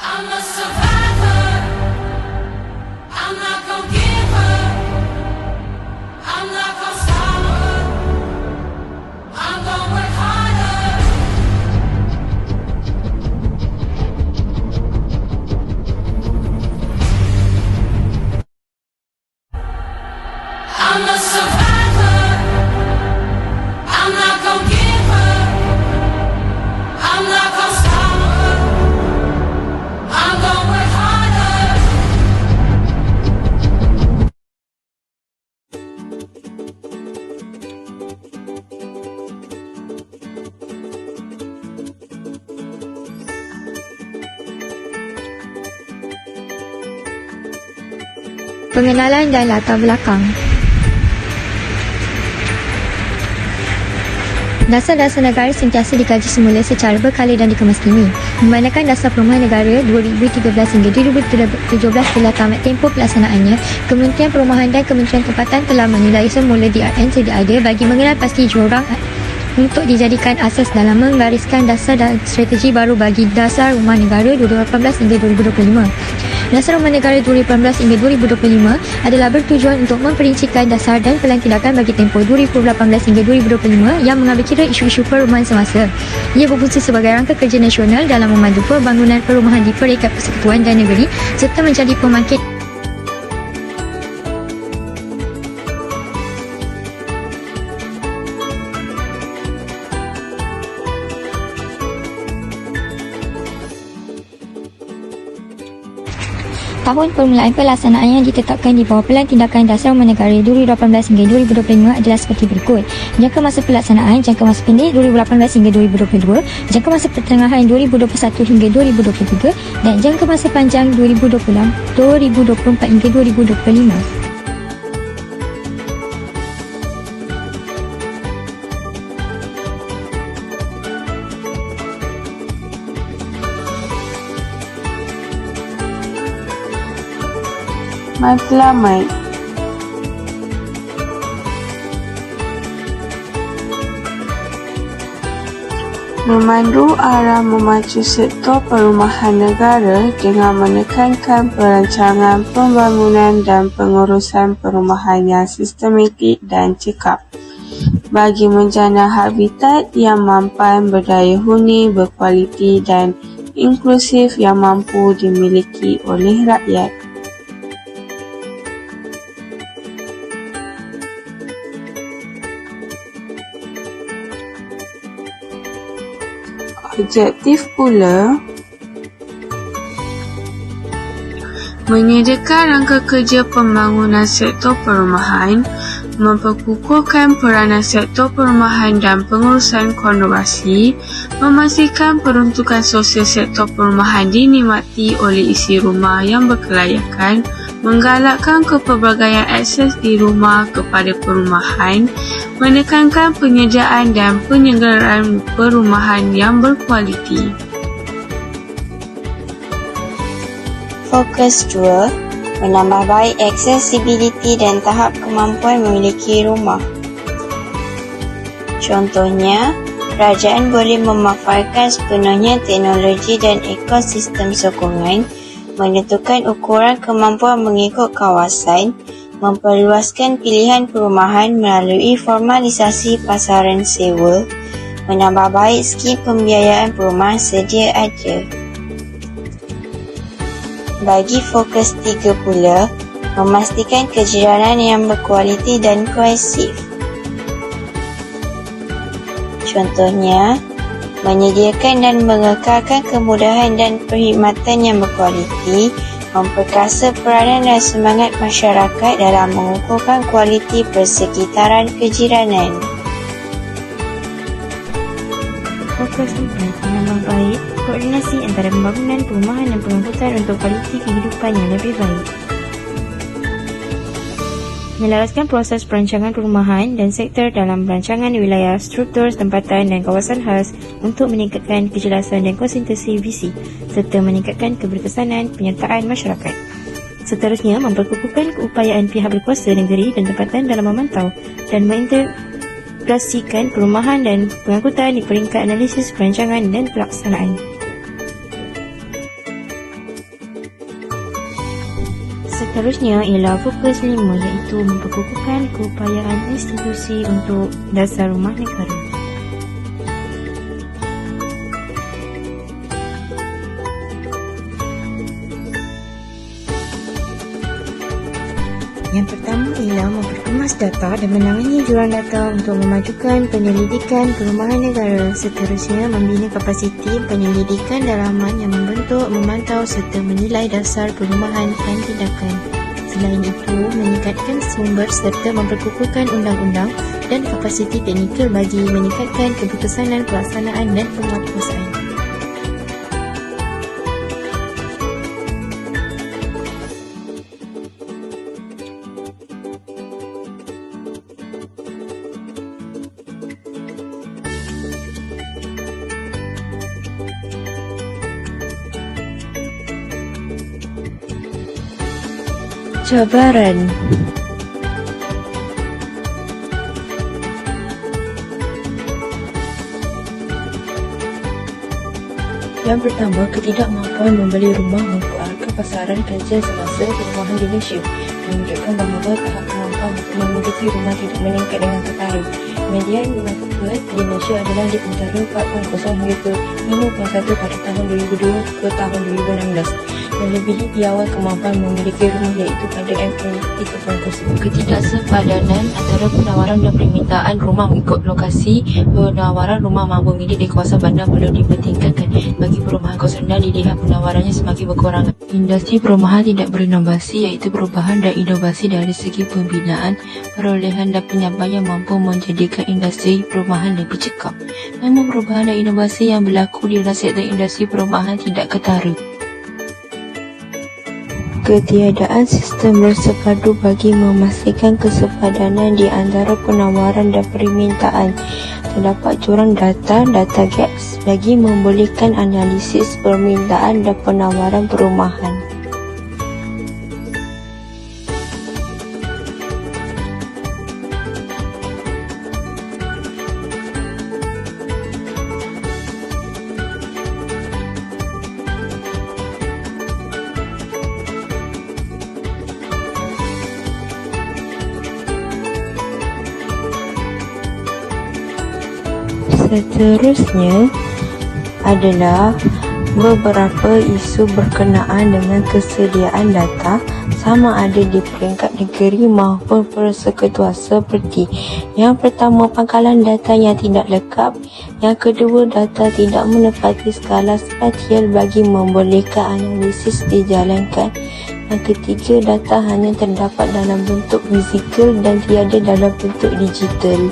I'm a survivor. I'm not gonna give up. I'm not gonna stop her. I'm gonna work harder. I'm a survivor. I'm not gonna give up. I'm not gonna stop her. I'm gonna work harder. Pengenalan dan latar belakang. Dasar-dasar negara sentiasa dikaji semula secara berkala dan dikemas kini. Memandangkan Dasar Perumahan Negara 2013 hingga 2017 telah tamat tempoh pelaksanaannya, Kementerian Perumahan dan Kementerian Tempatan telah menilai semula DRN sedia ada bagi mengenal pasti jurang untuk dijadikan asas dalam menggariskan dasar dan strategi baru bagi Dasar Rumah Negara 2018 hingga 2025. Dasar Rumah Negara 2018 hingga 2025 adalah bertujuan untuk memperincikan dasar dan pelan tindakan bagi tempoh 2018 hingga 2025 yang mengambil kira isu-isu perumahan semasa. Ia berfungsi sebagai rangka kerja nasional dalam memandu pembangunan perumahan di peringkat persekutuan dan negeri serta menjadi pembangkit Tahun permulaan pelaksanaan yang ditetapkan di bawah Pelan Tindakan Dasar Rumah Negara 2018 hingga 2025 adalah seperti berikut. Jangka masa pelaksanaan, jangka masa pendek 2018 hingga 2022, jangka masa pertengahan 2021 hingga 2023 dan jangka masa panjang 2024 hingga 2025. Matlamat. Memandu arah memacu sektor perumahan negara dengan menekankan perancangan pembangunan dan pengurusan perumahan yang sistematik dan cekap bagi menjana habitat yang mampan, berdaya huni, berkualiti dan inklusif yang mampu dimiliki oleh rakyat. Objektif pula menyediakan rangka kerja pembangunan sektor perumahan, memperkukuhkan peranan sektor perumahan dan pengurusan konservasi, memastikan peruntukan sosial sektor perumahan dinikmati oleh isi rumah yang berkelayakan, menggalakkan kepelbagaian akses di rumah kepada perumahan, menekankan penyediaan dan penyelenggaraan perumahan yang berkualiti. Fokus 2. Menambah baik aksesibiliti dan tahap kemampuan memiliki rumah. Contohnya, kerajaan boleh memanfaatkan sepenuhnya teknologi dan ekosistem sokongan, menentukan ukuran kemampuan mengikut kawasan, memperluaskan pilihan perumahan melalui formalisasi pasaran sewa, menambah baik skim pembiayaan perumahan sedia ada. Bagi fokus 3 pula, memastikan kejiranan yang berkualiti dan kohesif. Contohnya, menyediakan dan mengekalkan kemudahan dan perkhidmatan yang berkualiti, memperkasa peranan dan semangat masyarakat dalam mengukuhkan kualiti persekitaran kejiranan. Fokus 4. Menambah baik koordinasi antara pembangunan perumahan dan pengangkutan untuk kualiti kehidupan yang lebih baik. Menyelaraskan proses perancangan perumahan dan sektor dalam perancangan wilayah, struktur, tempatan dan kawasan khas untuk meningkatkan kejelasan dan konsistensi visi serta meningkatkan keberkesanan penyertaan masyarakat. Seterusnya, memperkukuhkan keupayaan pihak berkuasa negeri dan tempatan dalam memantau dan mengintegrasikan perumahan dan pengangkutan di peringkat analisis perancangan dan pelaksanaan. Seterusnya ialah fokus 5 iaitu memperkukuhkan keupayaan institusi untuk dasar rumah negara. Yang pertama ialah memperkemas data dan menangani jualan data untuk memajukan penyelidikan perumahan negara. Seterusnya, membina kapasiti penyelidikan dalaman yang membentuk, memantau serta menilai dasar perumahan dan tindakan. Selain itu, meningkatkan sumber serta memperkukuhkan undang-undang dan kapasiti teknikal bagi meningkatkan keputusan pelaksanaan dan penguatkuasaan. Cabaran. Yang pertama, ketidakmampuan membeli rumah mempengaruhi pasaran kerja semasa perumahan di Malaysia, menunjukkan bahawa tahap kemampuan untuk memiliki rumah tidak meningkat dengan tertarik. Median rumah tersebut di Malaysia adalah di antara 4.0 hingga ke 5.1 pada tahun 2002 ke tahun 2016. Melebihi di awal kemampuan memiliki rumah iaitu pada M3.0. Ketidaksepadanan antara penawaran dan permintaan rumah mengikut lokasi. Penawaran rumah mampu milik di kawasan bandar perlu dipertingkatkan. Bagi perumahan kos rendah dilihat penawarannya semakin berkurang. Industri perumahan tidak berinovasi iaitu perubahan dan inovasi dari segi pembinaan, perolehan dan penyampaian mampu menjadikan industri perumahan lebih cekap. Namun perubahan dan inovasi yang berlaku di dalam sektor industri perumahan tidak ketara. Ketiadaan sistem bersepadu bagi memastikan kesepadanan di antara penawaran dan permintaan. Terdapat jurang data gaps bagi membolehkan analisis permintaan dan penawaran perumahan. Seterusnya adalah beberapa isu berkenaan dengan kesediaan data sama ada di peringkat negeri maupun persekutuan seperti yang pertama, pangkalan data yang tidak lengkap. Yang kedua, data tidak menepati skala spatial bagi membolehkan analisis dijalankan. Yang ketiga, data hanya terdapat dalam bentuk fizikal dan tiada dalam bentuk digital.